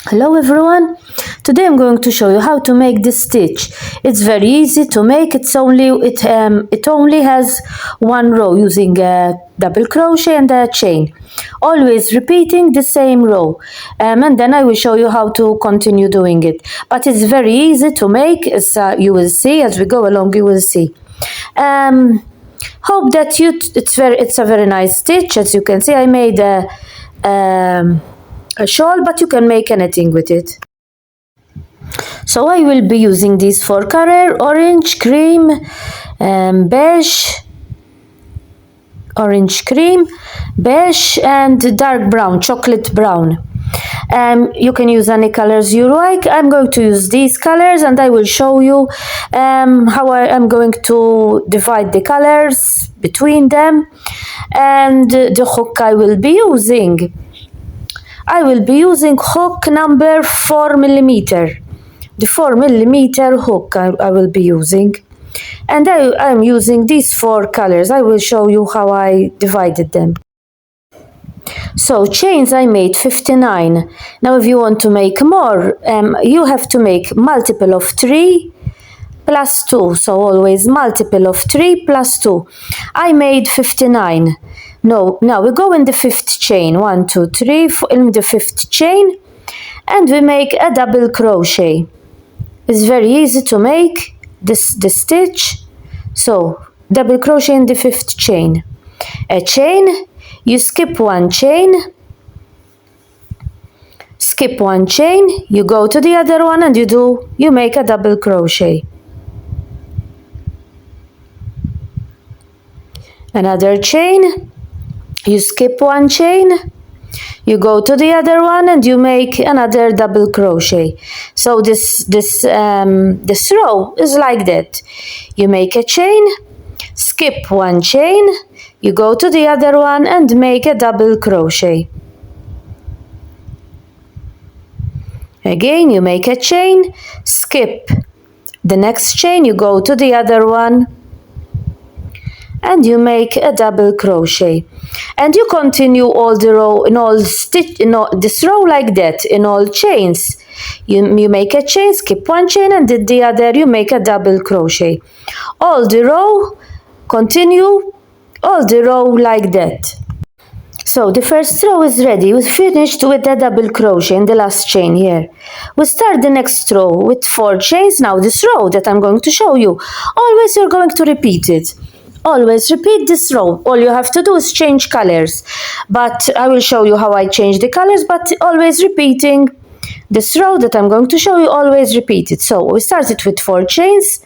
Hello everyone, today I'm going to show you how to make this stitch. It's very easy to make. It only has one row using a double crochet and a chain, always repeating the same row, and then I will show you how to continue doing it. But it's very easy to make, as you will see as we go along. You will see. Hope that it's a very nice stitch. As you can see, I made a shawl, but you can make anything with it. So I will be using these four colors: orange, cream, beige, orange, cream, beige, and dark brown, chocolate brown. You can use any colors you like. I'm going to use these colors, and I will show you how I'm going to divide the colors between them, and the hook I will be using. I will be using hook number 4mm, the 4mm hook I will be using, and I'm using these four colors. I will show you how I divided them. So chains I made 59. Now if you want to make more, you have to make multiple of 3 plus 2, so always multiple of 3 plus 2. I made 59. Now we go in the fifth chain, 1, 2, 3, 4, in the fifth chain, and we make a double crochet. It's very easy to make this stitch. So double crochet in the fifth chain, a chain, you skip one chain, skip one chain, you go to the other one, and you make a double crochet. Another chain, you skip one chain, you go to the other one, and you make another double crochet. So this row is like that. You make a chain, skip one chain, you go to the other one and make a double crochet. Again, you make a chain, skip the next chain, you go to the other one, and you make a double crochet, and you continue all the row in all this row like that in all chains. You make a chain, skip one chain, and the other you make a double crochet. All the row, continue all the row like that. So the first row is ready. We finished with a double crochet in the last chain here. We start the next row with 4 chains. Now this row that I'm going to show you, always you're going to repeat it. Always repeat this row. All you have to do is change colors, but I will show you how I change the colors, but always repeating this row that I'm going to show you, always repeat it. So we started with 4 chains.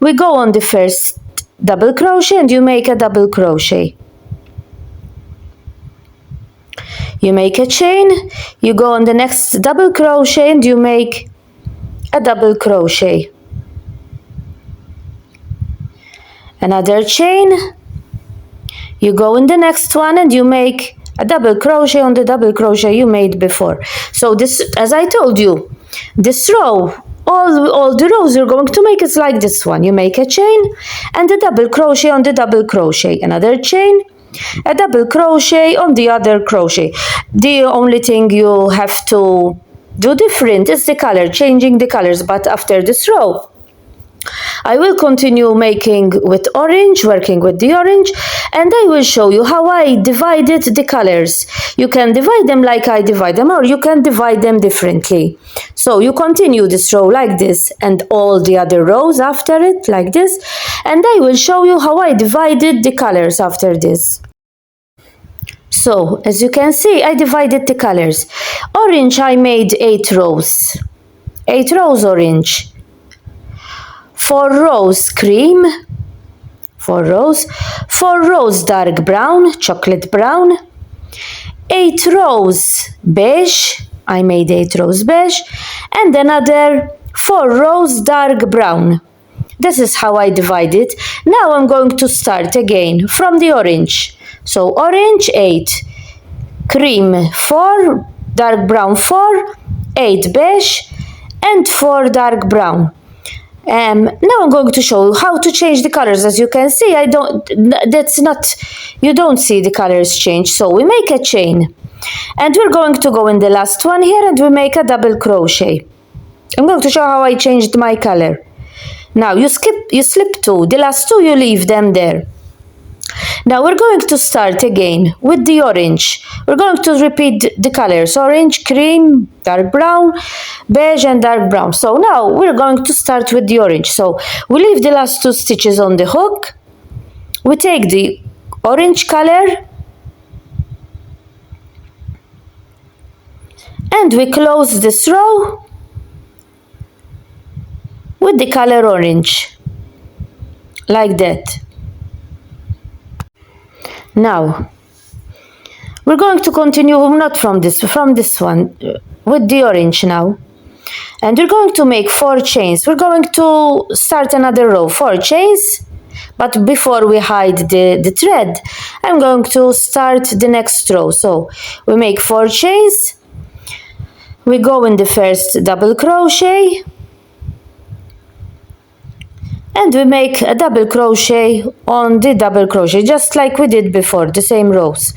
We go on the first double crochet, and you make a double crochet. You make a chain, you go on the next double crochet, and you make a double crochet. Another chain, you go in the next one, and you make a double crochet on the double crochet you made before. So this, as I told you, this row, all the rows you're going to make is like this one. You make a chain and a double crochet on the double crochet, another chain, a double crochet on the other crochet. The only thing you have to do different is the color, changing the colors. But after this row, I will continue making with orange, working with the orange, and I will show you how I divided the colors. You can divide them like I divide them, or you can divide them differently. So you continue this row like this, and all the other rows after it like this, and I will show you how I divided the colors after this. So as you can see, I divided the colors. Orange, I made 8 rows. 8 rows orange. 4 rows cream, 4 rows dark brown, chocolate brown, 8 rows beige, I made 8 rows beige, and another 4 rows dark brown. This is how I divide it. Now I'm going to start again from the orange. So orange 8, cream 4, dark brown 4, 8 beige, and 4 dark brown. Now I'm going to show you how to change the colors. As you can see, you don't see the colors change. So we make a chain, and we're going to go in the last one here, and we make a double crochet. I'm going to show how I changed my color. Now you slip two, the last two you leave them there. Now we're going to start again with the orange. We're going to repeat the colors: orange, cream, dark brown, beige and dark brown. So now we're going to start with the orange. So we leave the last two stitches on the hook. We take the orange color and we close this row with the color orange, like that. Now we're going to continue not from this one with the orange now, and we're going to make 4 chains. We're going to start another row, 4 chains, but before we hide the thread, I'm going to start the next row. So we make 4 chains, we go in the first double crochet, and we make a double crochet on the double crochet, just like we did before, the same rows.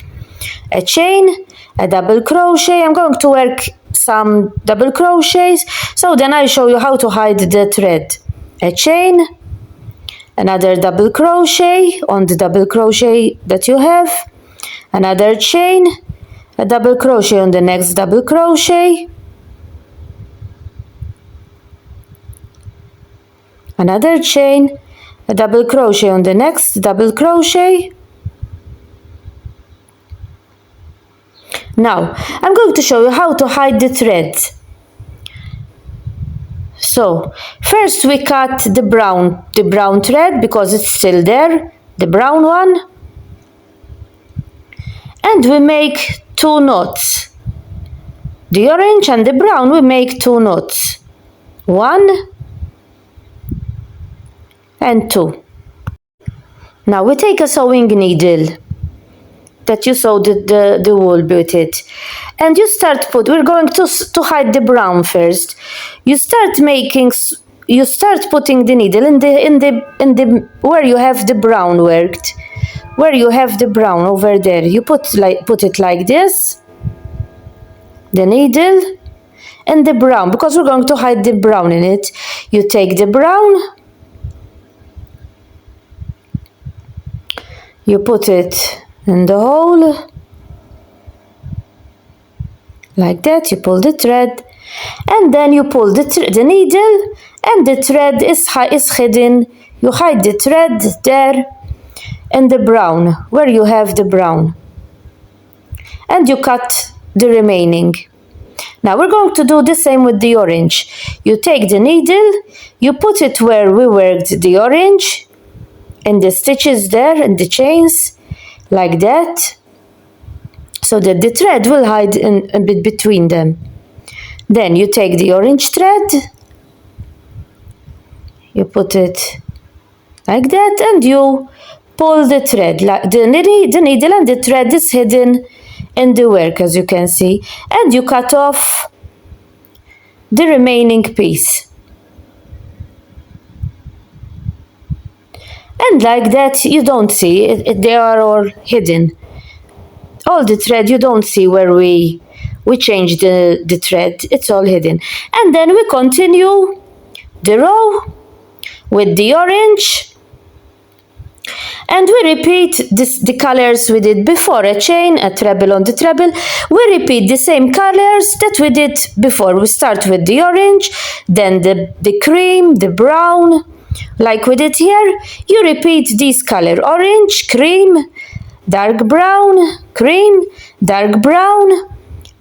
A chain, a double crochet. I'm going to work some double crochets, so then I'll show you how to hide the thread. A chain, another double crochet on the double crochet that you have, another chain, a double crochet on the next double crochet, another chain, a double crochet on the next double crochet. Now I'm going to show you how to hide the thread. So first we cut the brown thread because it's still there, the brown one, and we make 2 knots. The orange and the brown, we make 2 knots, 1 and 2. Now we take a sewing needle that you sewed the wool with it, and you start we're going to hide the brown first. You start putting the needle in the where you have the brown worked, where you have the brown over there. You put it like this, the needle and the brown, because we're going to hide the brown in it. You take the brown, you put it in the hole like that. You pull the thread, and then you pull the needle, and the thread is hidden. You hide the thread there in the brown, where you have the brown, and you cut the remaining. Now we're going to do the same with the orange. You take the needle, you put it where we worked the orange, in the stitches there, in the chains, like that, so that the thread will hide a bit between them. Then you take the orange thread, you put it like that, and you pull the thread, like the needle and the thread is hidden in the work, as you can see, and you cut off the remaining piece. And like that, you don't see it, they are all hidden. All the thread, you don't see where we change the thread, it's all hidden. And then we continue the row with the orange, and we repeat the colors we did before. A chain, a treble on the treble. We repeat the same colors that we did before. We start with the orange, then the cream, the brown, like we did here. You repeat these color: orange, cream, dark brown, cream, dark brown,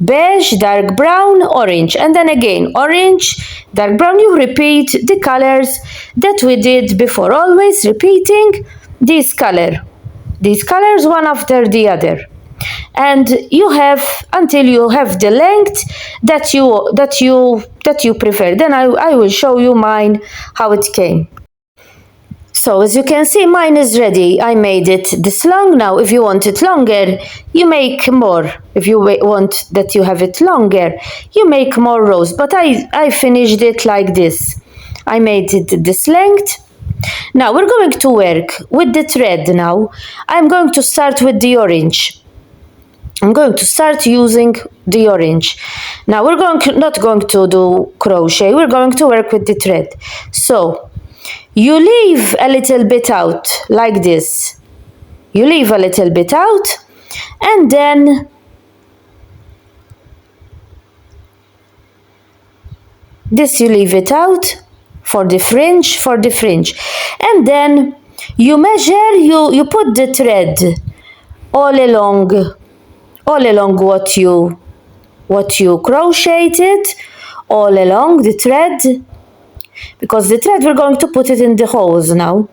beige, dark brown, orange, and then again orange, dark brown. You repeat the colors that we did before, always repeating these colors one after the other, and you have until you have the length that you prefer. Then I will show you mine, how it came. So as you can see, mine is ready. I made it this long. Now if you want it longer, you make more. If you want that you have it longer, you make more rows, but I finished it like this. I made it this length. Now we're going to work with the thread now. I'm going to start with the orange. I'm going to start using the orange. Now we're not going to do crochet, we're going to work with the thread. So you leave a little bit out like this. You leave a little bit out, and then this you leave it out for the fringe, and then you measure, you put the thread all along what you crocheted, all along the thread, because the thread we're going to put it in the holes now.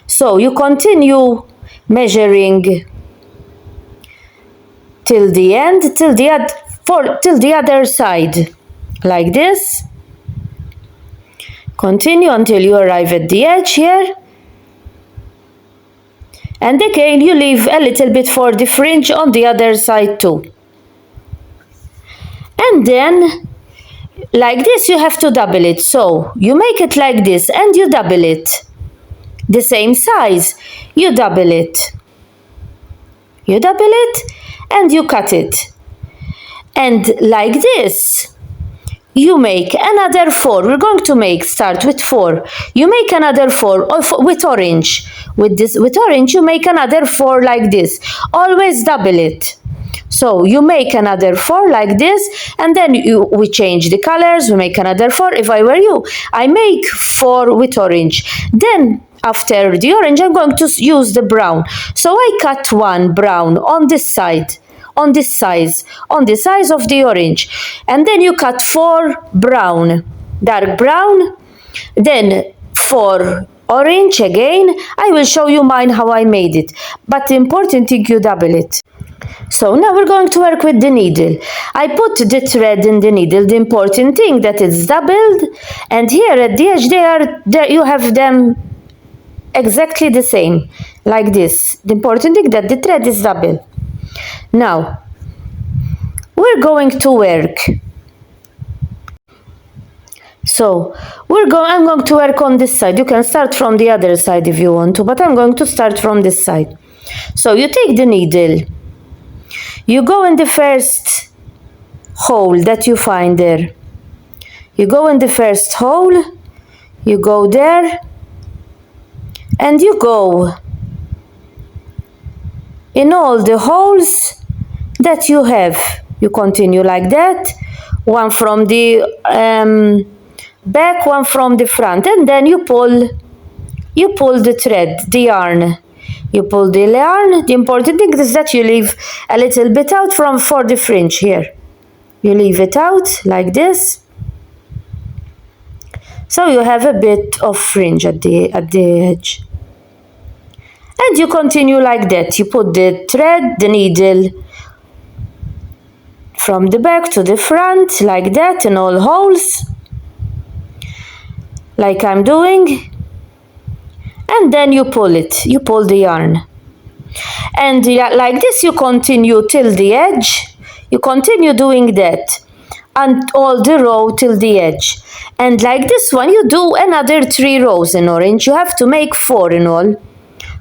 So you continue measuring till the end, till the other side, like this. Continue until you arrive at the edge here, and again you leave a little bit for the fringe on the other side too. And then like this you have to double it, so you make it like this and you double it the same size, you double it and you cut it, and like this you make another 4. We're going to start with 4. You make another 4 with orange. With orange you make another 4 like this. Always double it. So you make another 4 like this, and then we change the colors. We make another 4. If I were you, I make 4 with orange. Then after the orange I'm going to use the brown. So I cut 1 brown on this side, on this size of the orange, and then you cut 4 brown, dark brown, then 4 orange again. I will show you mine how I made it, but the important thing, you double it. So now we're going to work with the needle. I put the thread in the needle. The important thing that it's doubled, and here at the edge there you have them exactly the same, like this. The important thing that the thread is double. Now we're going to work. So I'm going to work on this side. You can start from the other side if you want to, but I'm going to start from this side. So you take the needle, you go in the first hole that you find there. You go in the first hole, you go there, and you go in all the holes that you have. You continue like that, one from the back, one from the front, and then you pull the thread, the yarn. You pull the yarn. The important thing is that you leave a little bit out for the fringe here. You leave it out like this, so you have a bit of fringe at the edge. And you continue like that. You put the thread, the needle, from the back to the front, like that, in all holes, like I'm doing. And then you pull it, you pull the yarn. And like this you continue till the edge. You continue doing that, and all the row till the edge. And like this one you do another 3 rows in orange. You have to make 4 in all.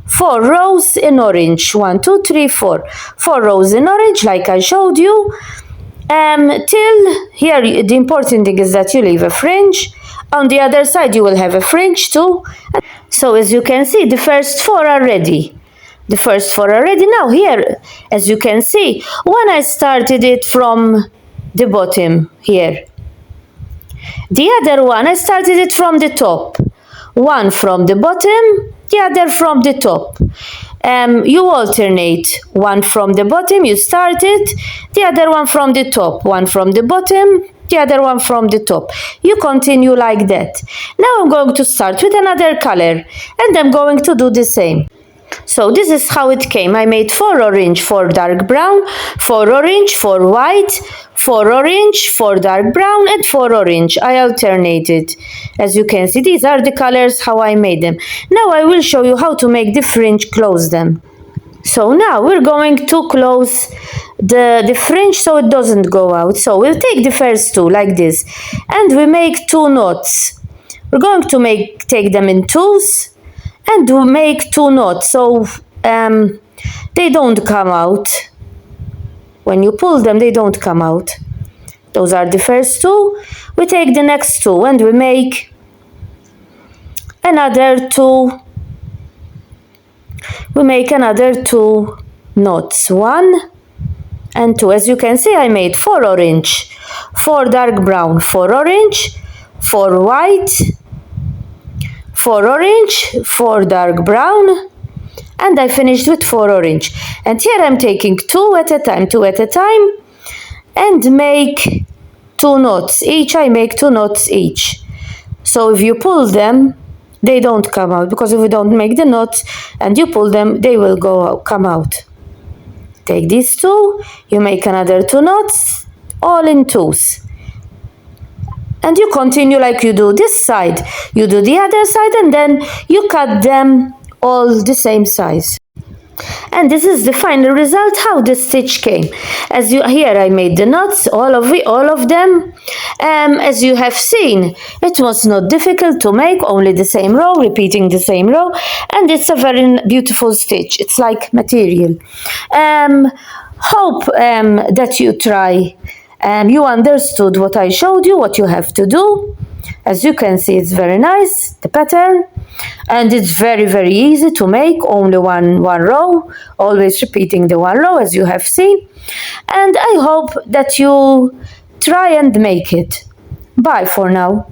4 rows in orange. 1, 2, 3, 4. 4 rows in orange, like I showed you. Till here, the important thing is that you leave a fringe. On the other side you will have a fringe too. So as you can see, the first 4 are ready. The first 4 are ready. Now here, as you can see, when I started it from the bottom here, the other one I started it from the top. One from the bottom, the other from the top. You alternate. One from the bottom, you start it, the other one from the top. One from the bottom, the other one from the top. You continue like that. Now I'm going to start with another color, and I'm going to do the same. So this is how it came. I made 4 orange, 4 dark brown, 4 orange, 4 white, 4 orange, 4 dark brown, and 4 orange. I alternated. As you can see, these are the colors how I made them. Now I will show you how to make the fringe, close them. So now we're going to close the fringe so it doesn't go out. So we'll take the first 2 like this, and we make 2 knots. we're going to take them in twos and make 2 knots, so they don't come out. When you pull them, they don't come out. Those are the first 2. We take the next 2 and we make another 2. We make another 2 knots, 1 and 2. As you can see, I made 4 orange, 4 dark brown, 4 orange, 4 white, 4 orange, 4 dark brown, and I finished with 4 orange. And here I'm taking 2 at a time, and make 2 knots each. I make 2 knots each. So if you pull them, they don't come out, because if you don't make the knots and you pull them, they will come out. Take these 2, you make another 2 knots, all in twos. And you continue like you do this side. You do the other side, and then you cut them all the same size. And this is the final result, how the stitch came. Here I made the knots, all of them. As you have seen, it was not difficult to make, only the same row, repeating the same row, and it's a very beautiful stitch. It's like material. Hope that you try. You understood what I showed you, what you have to do. As you can see, it's very nice, the pattern, and it's very, very easy to make, only one row, always repeating the 1 row, as you have seen. And I hope that you try and make it. Bye for now.